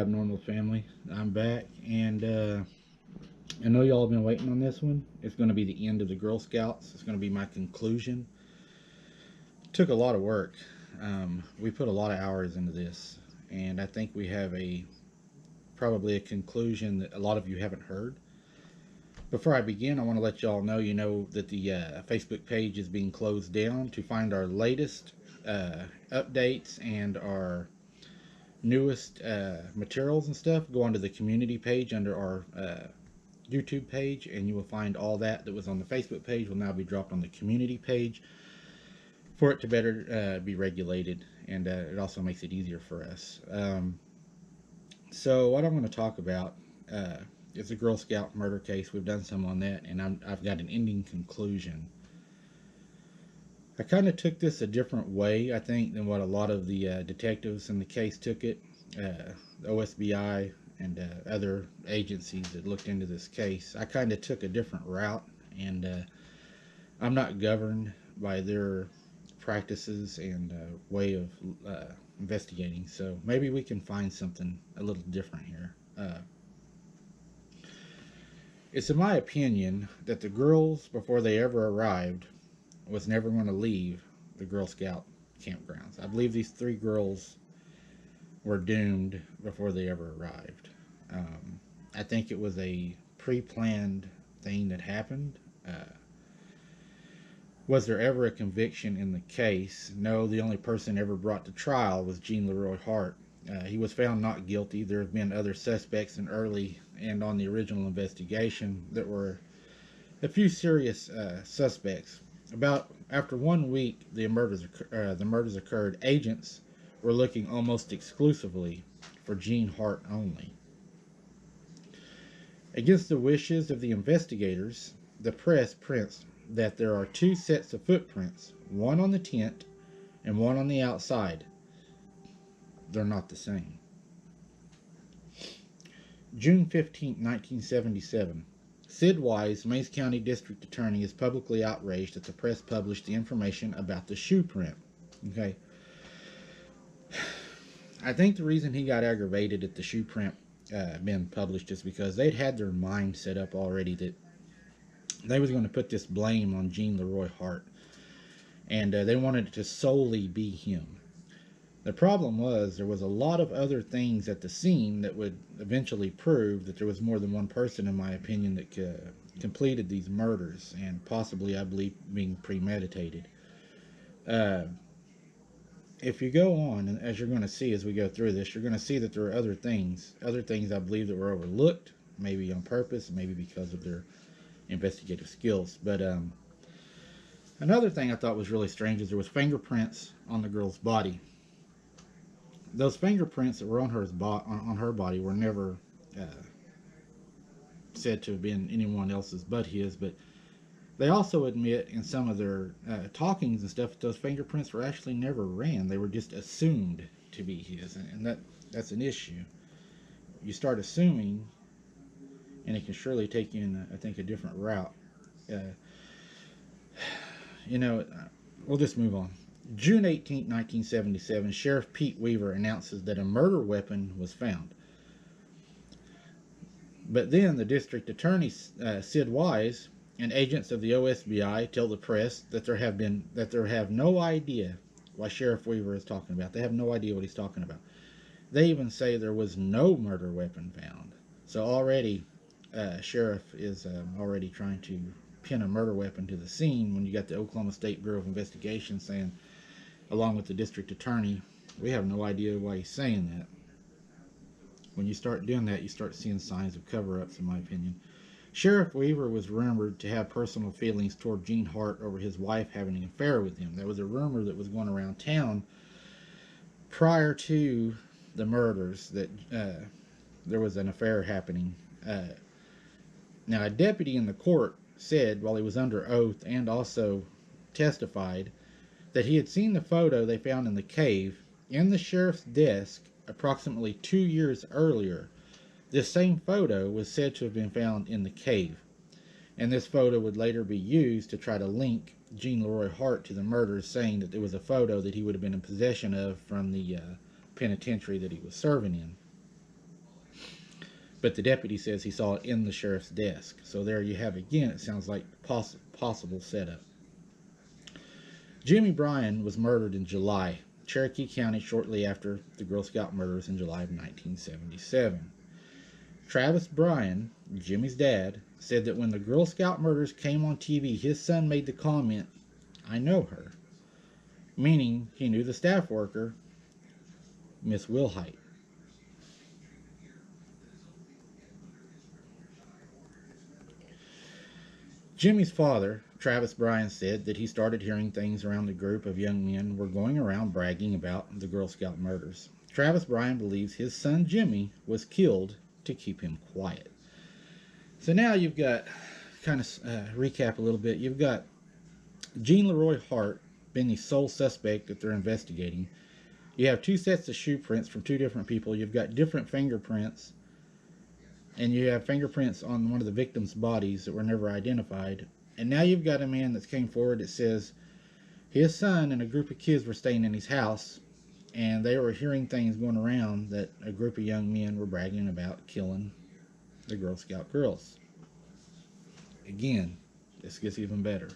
Abnormal Family? I'm back, and I know y'all have been waiting on this one. It's going to be the end of the Girl Scouts. It's going to be my conclusion. It took a lot of work. We put a lot of hours into this, and I think we have probably a conclusion that a lot of you haven't heard. Before I begin, I want to let y'all know, that the Facebook page is being closed down. To find our latest updates and our newest materials and stuff, go onto the community page under our YouTube page, and you will find all that was on the Facebook page will now be dropped on the community page for it to better be regulated, and it also makes it easier for us. So what I'm going to talk about is a Girl Scout murder case. We've done some on that, and I've got an ending conclusion. I kind of took this a different way, I think, than what a lot of the detectives in the case took it. The OSBI and other agencies that looked into this case. I kind of took a different route, and I'm not governed by their practices and way of investigating. So maybe we can find something a little different here. It's in my opinion that the girls, before they ever arrived, was never going to leave the Girl Scout campgrounds. I believe these three girls were doomed before they ever arrived. I think it was a pre-planned thing that happened. Was there ever a conviction in the case? No, the only person ever brought to trial was Gene Leroy Hart. He was found not guilty. There have been other suspects in early and on the original investigation that were a few serious suspects. About after 1 week the murders occurred, agents were looking almost exclusively for Gene Hart only. Against the wishes of the investigators, the press prints that there are two sets of footprints, one on the tent and one on the outside. They're not the same. June 15, 1977. Sid Wise, Mays County District Attorney, is publicly outraged that the press published the information about the shoe print. Okay. I think the reason he got aggravated at the shoe print being published is because they'd had their mind set up already that they was going to put this blame on Gene Leroy Hart, and they wanted it to solely be him. The problem was there was a lot of other things at the scene that would eventually prove that there was more than one person, in my opinion, that completed these murders, and possibly, I believe, being premeditated. If you go on, and as you're going to see as we go through this, you're going to see that there are other things I believe that were overlooked, maybe on purpose, maybe because of their investigative skills. But another thing I thought was really strange is there was fingerprints on the girl's body. Those fingerprints that were on her body were never said to have been anyone else's but his. But they also admit in some of their talkings and stuff that those fingerprints were actually never ran. They were just assumed to be his, and that's an issue. You start assuming, and it can surely take you in, I think, a different route. We'll just move on. June 18, 1977, Sheriff Pete Weaver announces that a murder weapon was found. But then the district attorney, Sid Wise, and agents of the OSBI tell the press that they have no idea what Sheriff Weaver is talking about. They have no idea what he's talking about. They even say there was no murder weapon found. So already, Sheriff is already trying to pin a murder weapon to the scene when you got the Oklahoma State Bureau of Investigation saying, along with the district attorney, we have no idea why he's saying that. When you start doing that, you start seeing signs of cover-ups, in my opinion. Sheriff Weaver was rumored to have personal feelings toward Gene Hart over his wife having an affair with him. There was a rumor that was going around town prior to the murders that there was an affair happening. Now, a deputy in the court said, while he was under oath, and also testified, that he had seen the photo they found in the cave in the sheriff's desk approximately 2 years earlier. This same photo was said to have been found in the cave, and this photo would later be used to try to link Gene Leroy Hart to the murders, saying that it was a photo that he would have been in possession of from the penitentiary that he was serving in. but the deputy says he saw it in the sheriff's desk. So there you have it again. It sounds like possible setup. Jimmy Bryan was murdered in July, Cherokee County, shortly after the Girl Scout murders in July of 1977. Travis Bryan, Jimmy's dad, said that when the Girl Scout murders came on TV, his son made the comment, "I know her," meaning he knew the staff worker, Miss Wilhite. Jimmy's father, Travis Bryan, said that he started hearing things around the group of young men were going around bragging about the Girl Scout murders. Travis Bryan believes his son Jimmy was killed to keep him quiet. So now you've got, kind of recap a little bit, you've got Jean Leroy Hart being the sole suspect that they're investigating. You have two sets of shoe prints from two different people. You've got different fingerprints, and you have fingerprints on one of the victims' bodies that were never identified. And now you've got a man that came forward that says his son and a group of kids were staying in his house, and they were hearing things going around that a group of young men were bragging about killing the Girl Scout girls. Again, this gets even better.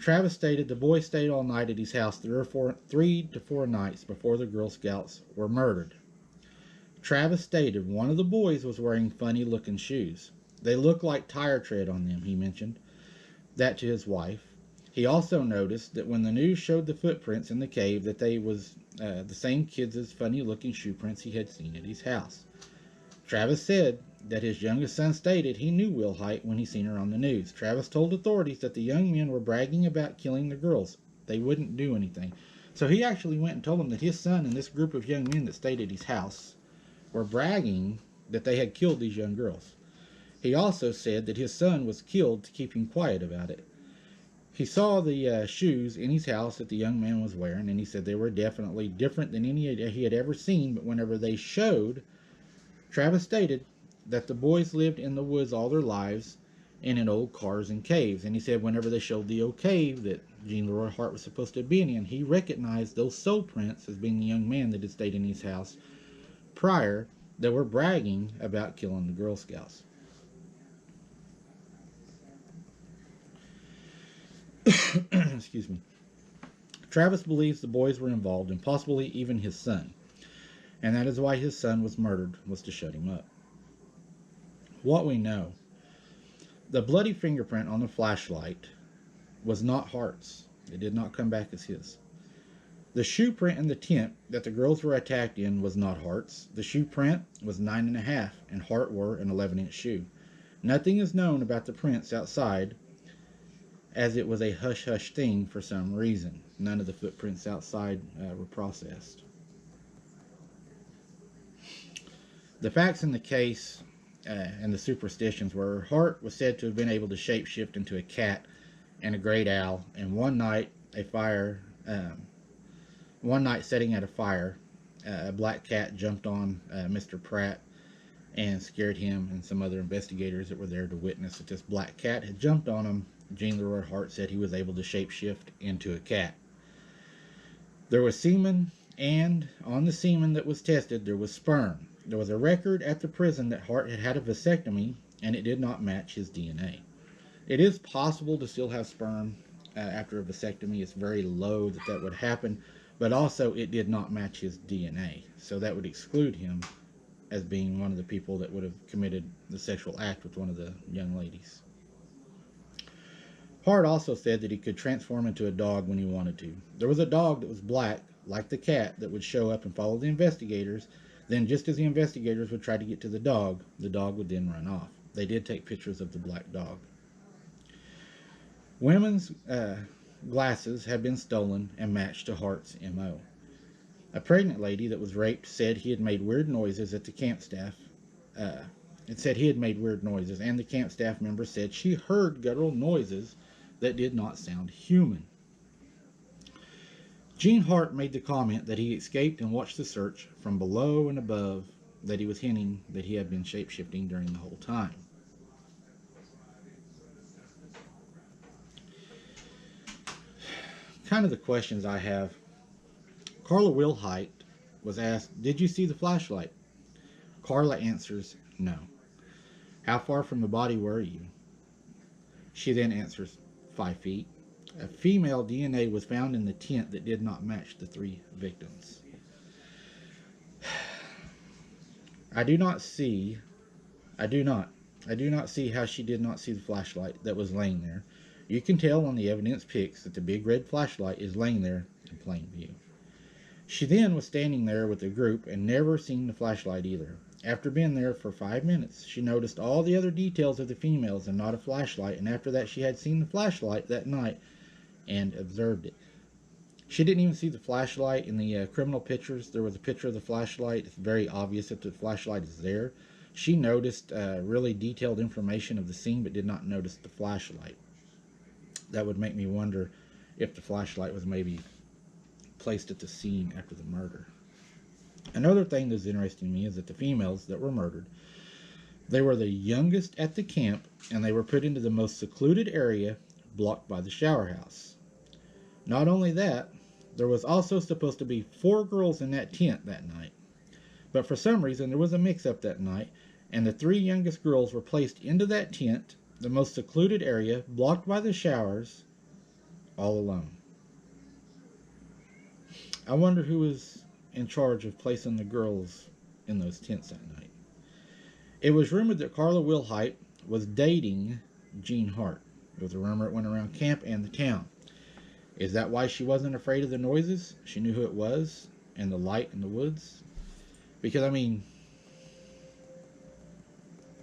Travis stated the boy stayed all night at his house 3 to 4 nights before the Girl Scouts were murdered. Travis stated one of the boys was wearing funny looking shoes. They looked like tire tread on them, he mentioned that to his wife. He also noticed that when the news showed the footprints in the cave that they was the same kids' funny looking shoe prints he had seen at his house. Travis said that his youngest son stated he knew Wilhite when he seen her on the news. Travis told authorities that the young men were bragging about killing the girls. They wouldn't do anything. So he actually went and told them that his son and this group of young men that stayed at his house were bragging that they had killed these young girls. He also said that his son was killed to keep him quiet about it. He saw the shoes in his house that the young man was wearing, and he said they were definitely different than any he had ever seen, but whenever they showed, Travis stated that the boys lived in the woods all their lives and in old cars and caves. And he said whenever they showed the old cave that Jean Leroy Hart was supposed to have been in, he recognized those sole prints as being the young man that had stayed in his house prior that were bragging about killing the Girl Scouts. Excuse me. Travis believes the boys were involved, and possibly even his son, and that is why his son was murdered, was to shut him up. What we know: the bloody fingerprint on the flashlight was not Hart's. It did not come back as his. The shoe print in the tent that the girls were attacked in was not Hart's. The shoe print was 9.5, and Hart wore an 11-inch shoe. Nothing is known about the prints outside, as it was a hush-hush thing for some reason. None of the footprints outside were processed. The facts in the case and the superstitions were Hart was said to have been able to shapeshift into a cat and a great owl, and one night sitting at a fire, a black cat jumped on Mr. Pratt and scared him and some other investigators that were there to witness that this black cat had jumped on him. Jean Leroy Hart said he was able to shapeshift into a cat. There was semen, and on the semen that was tested, there was sperm. There was a record at the prison that Hart had had a vasectomy, and it did not match his DNA. It is possible to still have sperm after a vasectomy. It's very low that that would happen, but also it did not match his DNA. So that would exclude him as being one of the people that would have committed the sexual act with one of the young ladies. Hart also said that he could transform into a dog when he wanted to. There was a dog that was black, like the cat, that would show up and follow the investigators. Then just as the investigators would try to get to the dog would then run off. They did take pictures of the black dog. Women's glasses had been stolen and matched to Hart's M.O. A pregnant lady that was raped said he had made weird noises at the camp staff. It said he had made weird noises, and the camp staff member said she heard guttural noises that did not sound human. Gene Hart made the comment that he escaped and watched the search from below and above, that he was hinting that he had been shapeshifting during the whole time. Kind of the questions I have. Carla Wilhite was asked, "Did you see the flashlight?" Carla answers, no. How far from the body were you? She then answers, 5 feet. A female DNA was found in the tent that did not match the 3 victims. I do not see how she did not see the flashlight that was laying there. You can tell on the evidence pics that the big red flashlight is laying there in plain view. She then was standing there with the group and never seen the flashlight either. After being there for 5 minutes, she noticed all the other details of the females and not a flashlight, and after that she had seen the flashlight that night and observed it. She didn't even see the flashlight in the criminal pictures. There was a picture of the flashlight. It's very obvious that the flashlight is there. She noticed really detailed information of the scene, but did not notice the flashlight. That would make me wonder if the flashlight was maybe placed at the scene after the murder. Another thing that's interesting to me is that the females that were murdered, they were the youngest at the camp, and they were put into the most secluded area blocked by the shower house. Not only that, there was also supposed to be 4 girls in that tent that night. But for some reason, there was a mix-up that night, and the 3 youngest girls were placed into that tent, the most secluded area, blocked by the showers, all alone. I wonder who was in charge of placing the girls in those tents that night. It was rumored that Carla Wilhite was dating Gene Hart. It was a rumor that went around camp and the town. Is that why she wasn't afraid of the noises? She knew who it was and the light in the woods? Because, I mean,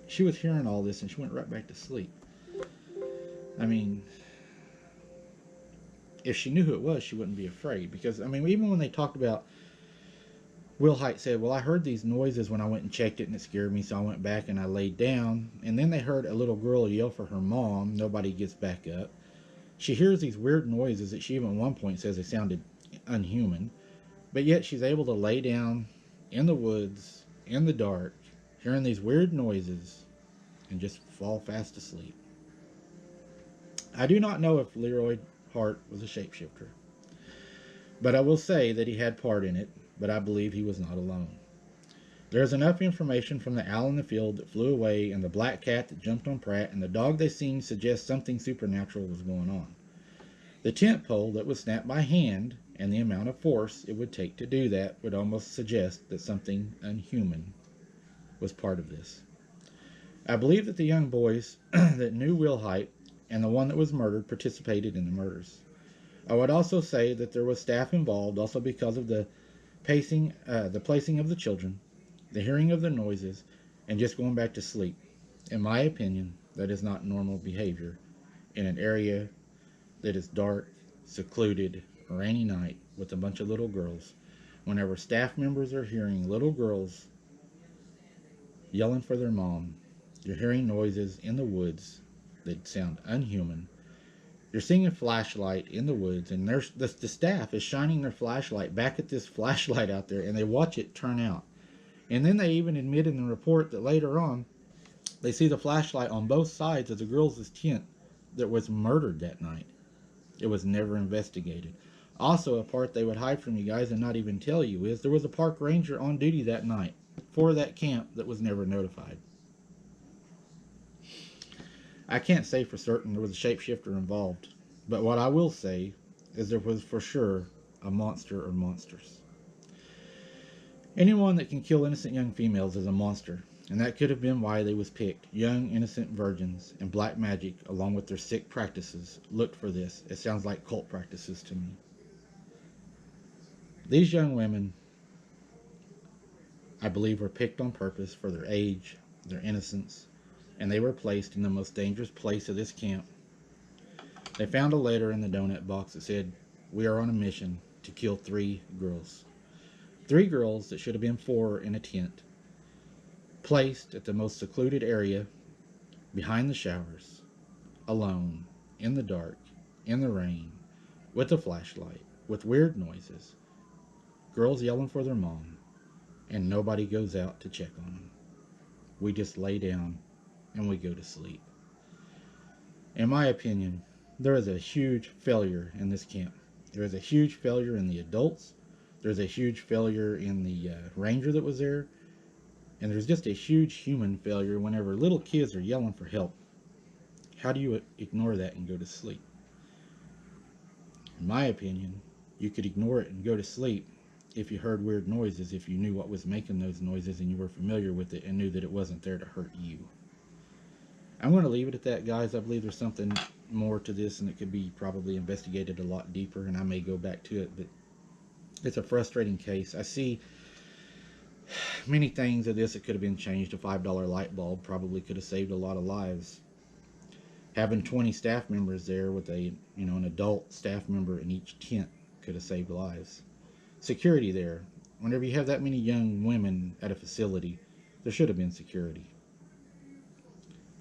she was hearing all this and she went right back to sleep. I mean, if she knew who it was, she wouldn't be afraid. Because, I mean, even when they talked about, Wilhite said, well, I heard these noises when I went and checked it and it scared me, so I went back and I laid down. And then they heard a little girl yell for her mom. Nobody gets back up. She hears these weird noises that she even at one point says they sounded unhuman. But yet she's able to lay down in the woods, in the dark, hearing these weird noises, and just fall fast asleep. I do not know if Leroy Hart was a shapeshifter, but I will say that he had part in it, but I believe he was not alone. There is enough information from the owl in the field that flew away, and the black cat that jumped on Pratt, and the dog they seen suggests something supernatural was going on. The tent pole that was snapped by hand, and the amount of force it would take to do that, would almost suggest that something unhuman was part of this. I believe that the young boys that knew Wilhite and the one that was murdered participated in the murders. I would also say that there was staff involved, also because of the placing of the children, the hearing of the noises, and just going back to sleep. In my opinion, that is not normal behavior in an area that is dark, secluded, rainy night with a bunch of little girls. Whenever staff members are hearing little girls yelling for their mom, you're hearing noises in the woods that sound unhuman. You're seeing a flashlight in the woods, and the staff is shining their flashlight back at this flashlight out there, and they watch it turn out. And then they even admit in the report that later on, they see the flashlight on both sides of the girls' tent that was murdered that night. It was never investigated. Also, a part they would hide from you guys and not even tell you is there was a park ranger on duty that night for that camp that was never notified. I can't say for certain there was a shapeshifter involved, but what I will say is there was for sure a monster or monsters. Anyone that can kill innocent young females is a monster, and that could have been why they was picked. Young, innocent virgins and black magic, along with their sick practices, looked for this. It sounds like cult practices to me. These young women, I believe, were picked on purpose for their age, their innocence, and they were placed in the most dangerous place of this camp. They found a letter in the donut box that said, "We are on a mission to kill 3 girls." 3 girls that should have been 4 in a tent, placed at the most secluded area, behind the showers, alone, in the dark, in the rain, with a flashlight, with weird noises, girls yelling for their mom, and nobody goes out to check on them. We just lay down and we go to sleep. In my opinion, there is a huge failure in this camp. There is a huge failure in the adults. There's a huge failure in the ranger that was there. And there's just a huge human failure whenever little kids are yelling for help. How do you ignore that and go to sleep? In my opinion, you could ignore it and go to sleep if you heard weird noises, if you knew what was making those noises and you were familiar with it and knew that it wasn't there to hurt you. I'm going to leave it at that, guys. I believe there's something more to this, and it could be probably investigated a lot deeper, and I may go back to it, but it's a frustrating case. I see many things of this that could have been changed. A $5 light bulb probably could have saved a lot of lives. Having 20 staff members there with an adult staff member in each tent could have saved lives. Security there. Whenever you have that many young women at a facility, there should have been security.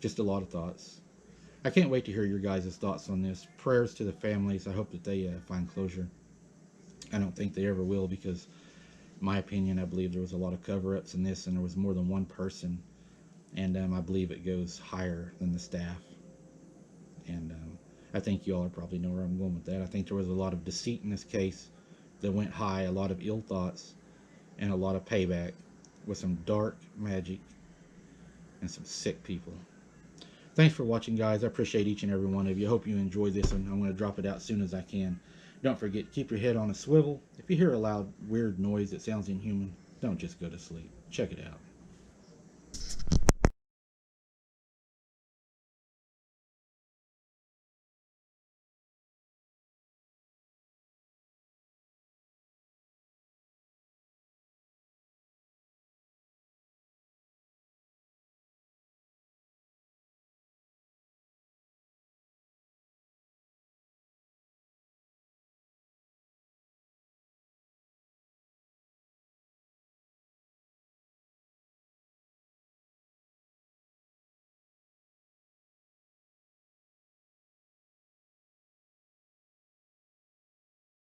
Just a lot of thoughts. I can't wait to hear your guys' thoughts on this. Prayers to the families. I hope that they find closure. I don't think they ever will, because in my opinion, I believe there was a lot of cover-ups in this, and there was more than one person, and I believe it goes higher than the staff. And I think you all probably know where I'm going with that. I think there was a lot of deceit in this case that went high, a lot of ill thoughts, and a lot of payback with some dark magic and some sick people. Thanks for watching, guys. I appreciate each and every one of you. I hope you enjoyed this, and I'm going to drop it out as soon as I can. Don't forget, keep your head on a swivel. If you hear a loud, weird noise that sounds inhuman, don't just go to sleep. Check it out.